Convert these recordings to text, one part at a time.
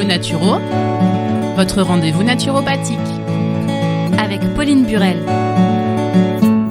Naturo, votre rendez-vous naturopathique. Avec Pauline Burel.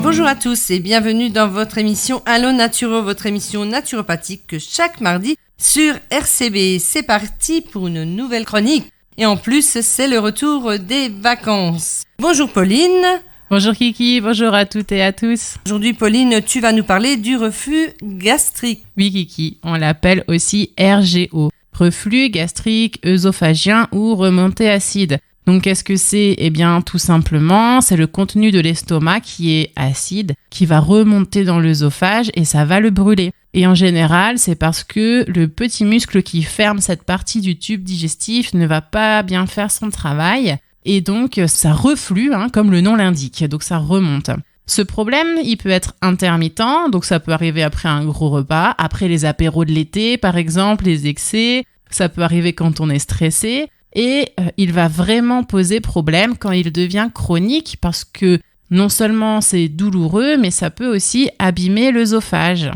Bonjour à tous et bienvenue dans votre émission Allo Naturo, votre émission naturopathique chaque mardi sur RCB. C'est parti pour une nouvelle chronique. Et en plus, c'est le retour des vacances. Bonjour Pauline. Bonjour Kiki, bonjour à toutes et à tous. Aujourd'hui Pauline, tu vas nous parler du reflux gastrique. Oui Kiki, on l'appelle aussi RGO, reflux gastrique œsophagien ou remontée acide. Donc qu'est-ce que c'est ? Eh bien tout simplement, c'est le contenu de l'estomac qui est acide, qui va remonter dans l'œsophage et ça va le brûler. Et en général, c'est parce que le petit muscle qui ferme cette partie du tube digestif ne va pas bien faire son travail. Et donc, ça reflue, comme le nom l'indique, donc ça remonte. Ce problème, il peut être intermittent, donc ça peut arriver après un gros repas, après les apéros de l'été, par exemple, les excès, ça peut arriver quand on est stressé, et il va vraiment poser problème quand il devient chronique, parce que non seulement c'est douloureux, mais ça peut aussi abîmer l'œsophage.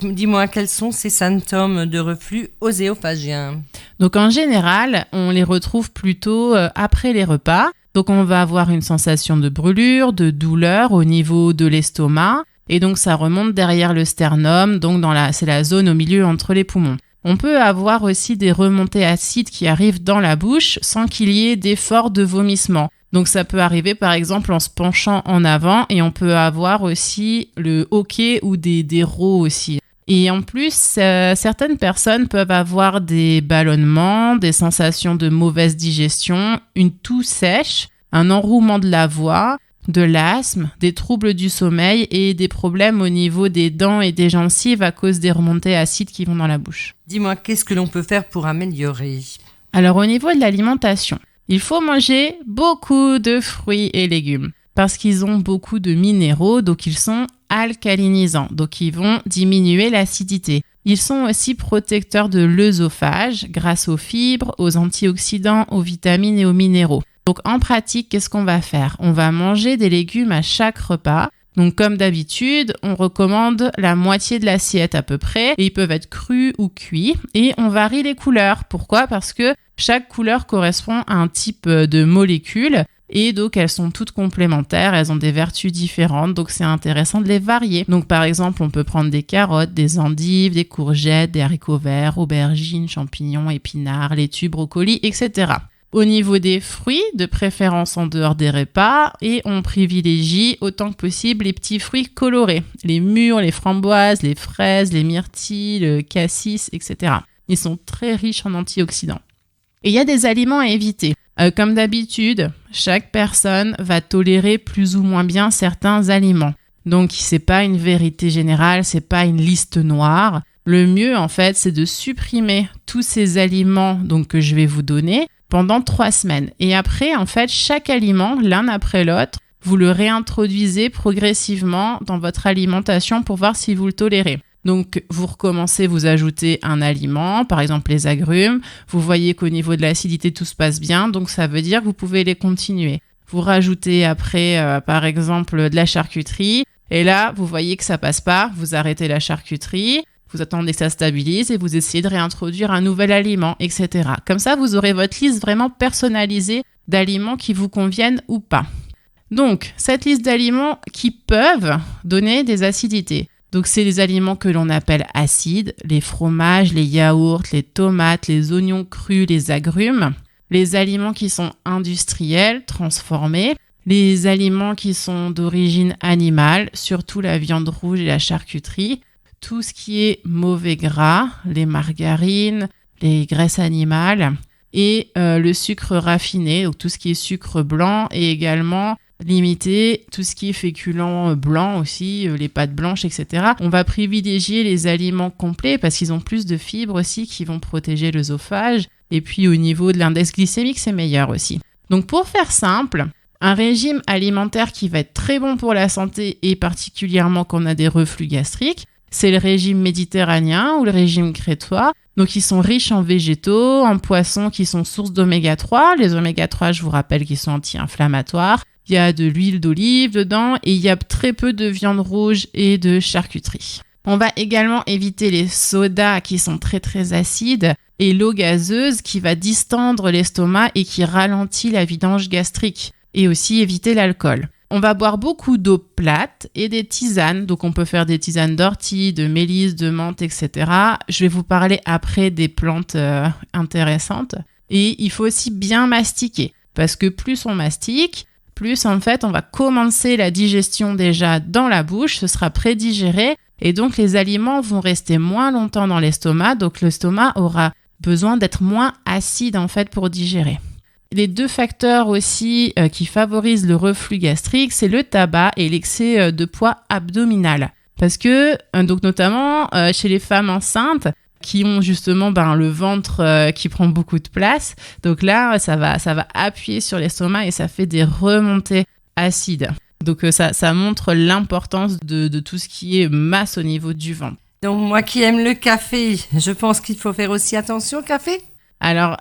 Dis-moi, quels sont ces symptômes de reflux œsophagien ? Donc en général, on les retrouve plutôt après les repas. Donc on va avoir une sensation de brûlure, de douleur au niveau de l'estomac et donc ça remonte derrière le sternum, donc c'est la zone au milieu entre les poumons. On peut avoir aussi des remontées acides qui arrivent dans la bouche sans qu'il y ait d'effort de vomissement. Donc ça peut arriver par exemple en se penchant en avant et on peut avoir aussi le hoquet ou des rots aussi. Et en plus, certaines personnes peuvent avoir des ballonnements, des sensations de mauvaise digestion, une toux sèche, un enrouement de la voix, de l'asthme, des troubles du sommeil et des problèmes au niveau des dents et des gencives à cause des remontées acides qui vont dans la bouche. Dis-moi, qu'est-ce que l'on peut faire pour améliorer ? Alors au niveau de l'alimentation, il faut manger beaucoup de fruits et légumes parce qu'ils ont beaucoup de minéraux, donc ils sont alcalinisants, donc ils vont diminuer l'acidité. Ils sont aussi protecteurs de l'œsophage grâce aux fibres, aux antioxydants, aux vitamines et aux minéraux. Donc en pratique, qu'est-ce qu'on va faire ? On va manger des légumes à chaque repas. Donc comme d'habitude, on recommande la moitié de l'assiette à peu près. Et ils peuvent être crus ou cuits. Et on varie les couleurs. Pourquoi ? Parce que chaque couleur correspond à un type de molécule. Et donc, elles sont toutes complémentaires, elles ont des vertus différentes, donc c'est intéressant de les varier. Donc, par exemple, on peut prendre des carottes, des endives, des courgettes, des haricots verts, aubergines, champignons, épinards, laitue, brocolis, etc. Au niveau des fruits, de préférence en dehors des repas, et on privilégie autant que possible les petits fruits colorés, les mûres, les framboises, les fraises, les myrtilles, le cassis, etc. Ils sont très riches en antioxydants. Et il y a des aliments à éviter. Comme d'habitude, chaque personne va tolérer plus ou moins bien certains aliments. Donc, c'est pas une vérité générale, c'est pas une liste noire. Le mieux, en fait, c'est de supprimer tous ces aliments que je vais vous donner pendant 3 semaines. Et après, en fait, chaque aliment, l'un après l'autre, vous le réintroduisez progressivement dans votre alimentation pour voir si vous le tolérez. Donc, vous recommencez, vous ajoutez un aliment, par exemple les agrumes. Vous voyez qu'au niveau de l'acidité, tout se passe bien. Donc, ça veut dire que vous pouvez les continuer. Vous rajoutez après, par exemple, de la charcuterie. Et là, vous voyez que ça passe pas. Vous arrêtez la charcuterie. Vous attendez que ça stabilise et vous essayez de réintroduire un nouvel aliment, etc. Comme ça, vous aurez votre liste vraiment personnalisée d'aliments qui vous conviennent ou pas. Donc, cette liste d'aliments qui peuvent donner des acidités. Donc, c'est les aliments que l'on appelle acides, les fromages, les yaourts, les tomates, les oignons crus, les agrumes, les aliments qui sont industriels, transformés, les aliments qui sont d'origine animale, surtout la viande rouge et la charcuterie, tout ce qui est mauvais gras, les margarines, les graisses animales et le sucre raffiné, donc tout ce qui est sucre blanc et également limiter tout ce qui est féculent blanc aussi, les pâtes blanches, etc. On va privilégier les aliments complets parce qu'ils ont plus de fibres aussi qui vont protéger l'œsophage. Et puis au niveau de l'index glycémique, c'est meilleur aussi. Donc pour faire simple, un régime alimentaire qui va être très bon pour la santé et particulièrement quand on a des reflux gastriques, c'est le régime méditerranéen ou le régime crétois. Donc ils sont riches en végétaux, en poissons qui sont source d'oméga 3. Les oméga 3, je vous rappelle qu'ils sont anti-inflammatoires. Il y a de l'huile d'olive dedans et il y a très peu de viande rouge et de charcuterie. On va également éviter les sodas qui sont très très acides et l'eau gazeuse qui va distendre l'estomac et qui ralentit la vidange gastrique et aussi éviter l'alcool. On va boire beaucoup d'eau plate et des tisanes. Donc, on peut faire des tisanes d'ortie, de mélisse, de menthe, etc. Je vais vous parler après des plantes intéressantes. Et il faut aussi bien mastiquer parce que plus on mastique, plus en fait, on va commencer la digestion déjà dans la bouche. Ce sera prédigéré et donc les aliments vont rester moins longtemps dans l'estomac. Donc, l'estomac aura besoin d'être moins acide en fait pour digérer. Les 2 facteurs aussi qui favorisent le reflux gastrique, c'est le tabac et l'excès de poids abdominal. Parce que, donc notamment chez les femmes enceintes qui ont justement le ventre qui prend beaucoup de place, donc là, ça va appuyer sur l'estomac et ça fait des remontées acides. Donc ça montre l'importance de tout ce qui est masse au niveau du ventre. Donc moi qui aime le café, je pense qu'il faut faire aussi attention au café. Alors,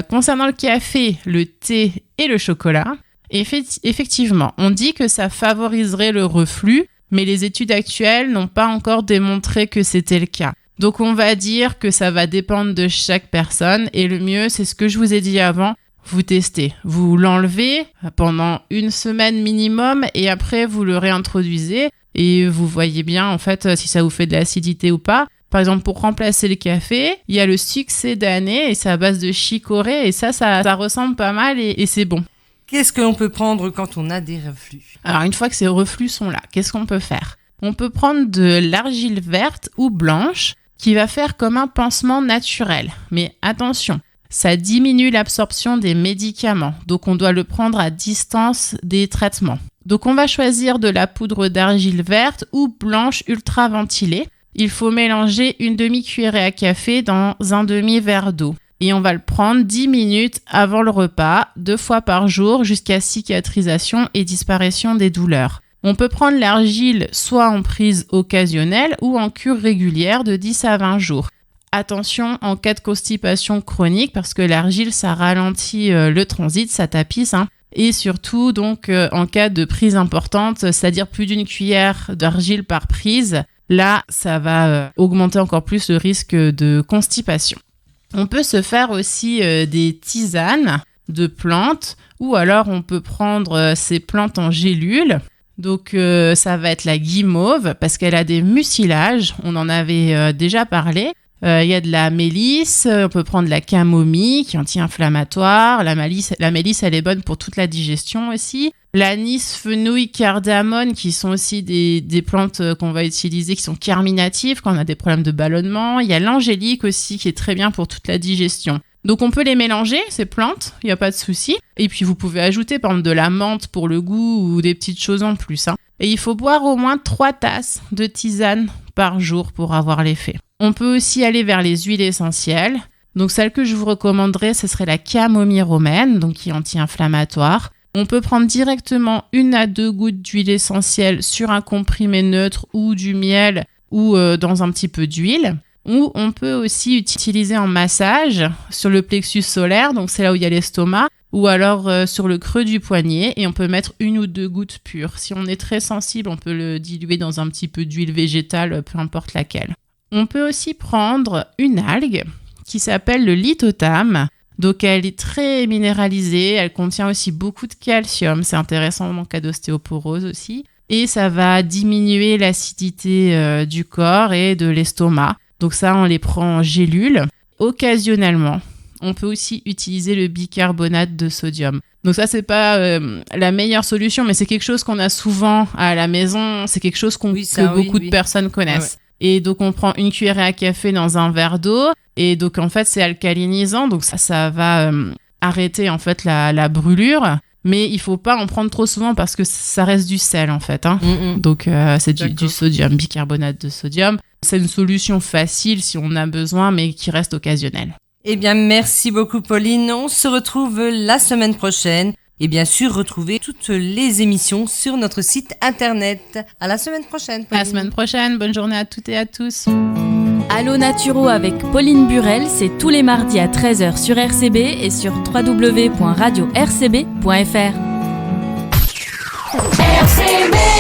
concernant le café, le thé et le chocolat, effectivement, on dit que ça favoriserait le reflux, mais les études actuelles n'ont pas encore démontré que c'était le cas. Donc, on va dire que ça va dépendre de chaque personne et le mieux, c'est ce que je vous ai dit avant, vous testez. Vous l'enlevez pendant 1 semaine minimum et après, vous le réintroduisez et vous voyez bien, en fait, si ça vous fait de l'acidité ou pas. Par exemple, pour remplacer le café, il y a le succédané et c'est à base de chicorée et ça ressemble pas mal et c'est bon. Qu'est-ce que l'on peut prendre quand on a des reflux ? Alors, une fois que ces reflux sont là, qu'est-ce qu'on peut faire ? On peut prendre de l'argile verte ou blanche qui va faire comme un pansement naturel. Mais attention, ça diminue l'absorption des médicaments, donc on doit le prendre à distance des traitements. Donc, on va choisir de la poudre d'argile verte ou blanche ultra ventilée. Il faut mélanger une demi-cuillerée à café dans un demi-verre d'eau. Et on va le prendre 10 minutes avant le repas, 2 fois par jour, jusqu'à cicatrisation et disparition des douleurs. On peut prendre l'argile soit en prise occasionnelle ou en cure régulière de 10 à 20 jours. Attention en cas de constipation chronique parce que l'argile, ça ralentit le transit, ça tapisse. Et surtout, donc, en cas de prise importante, c'est-à-dire plus d'1 cuillère d'argile par prise, là, ça va augmenter encore plus le risque de constipation. On peut se faire aussi des tisanes de plantes ou alors on peut prendre ces plantes en gélules. Donc, ça va être la guimauve parce qu'elle a des mucilages. On en avait déjà parlé. Il y a de la mélisse, on peut prendre de la camomille qui est anti-inflammatoire. La mélisse, elle est bonne pour toute la digestion aussi. L'anis, fenouil, cardamone qui sont aussi des plantes qu'on va utiliser qui sont carminatives quand on a des problèmes de ballonnement. Il y a l'angélique aussi qui est très bien pour toute la digestion. Donc on peut les mélanger, ces plantes, il n'y a pas de souci. Et puis vous pouvez ajouter par exemple de la menthe pour le goût ou des petites choses en plus. Et il faut boire au moins 3 tasses de tisane par jour pour avoir l'effet. On peut aussi aller vers les huiles essentielles. Donc celle que je vous recommanderais, ce serait la camomille romaine, donc qui est anti-inflammatoire. On peut prendre directement 1 à 2 gouttes d'huile essentielle sur un comprimé neutre ou du miel ou dans un petit peu d'huile. Ou on peut aussi utiliser en massage sur le plexus solaire, donc c'est là où il y a l'estomac, ou alors sur le creux du poignet et on peut mettre 1 ou 2 gouttes pures. Si on est très sensible, on peut le diluer dans un petit peu d'huile végétale, peu importe laquelle. On peut aussi prendre une algue qui s'appelle le lithotame. Donc elle est très minéralisée, elle contient aussi beaucoup de calcium, c'est intéressant en cas d'ostéoporose aussi. Et ça va diminuer l'acidité du corps et de l'estomac. Donc ça, on les prend en gélule. Occasionnellement, on peut aussi utiliser le bicarbonate de sodium. Donc ça, c'est pas la meilleure solution, mais c'est quelque chose qu'on a souvent à la maison. C'est quelque chose que beaucoup de personnes connaissent. Ouais. Et donc, on prend 1 cuillerée à café dans un verre d'eau. Et donc, en fait, c'est alcalinisant. Donc, ça va arrêter, en fait, la brûlure. Mais il faut pas en prendre trop souvent parce que ça reste du sel, en fait. Donc, c'est du sodium, bicarbonate de sodium. C'est une solution facile si on a besoin, mais qui reste occasionnelle. Eh bien, merci beaucoup, Pauline. On se retrouve la semaine prochaine. Et bien sûr, retrouvez toutes les émissions sur notre site internet. À la semaine prochaine, Pauline. À la semaine prochaine. Bonne journée à toutes et à tous. Allo Naturo avec Pauline Burel, c'est tous les mardis à 13h sur RCB et sur www.radio-rcb.fr. RCB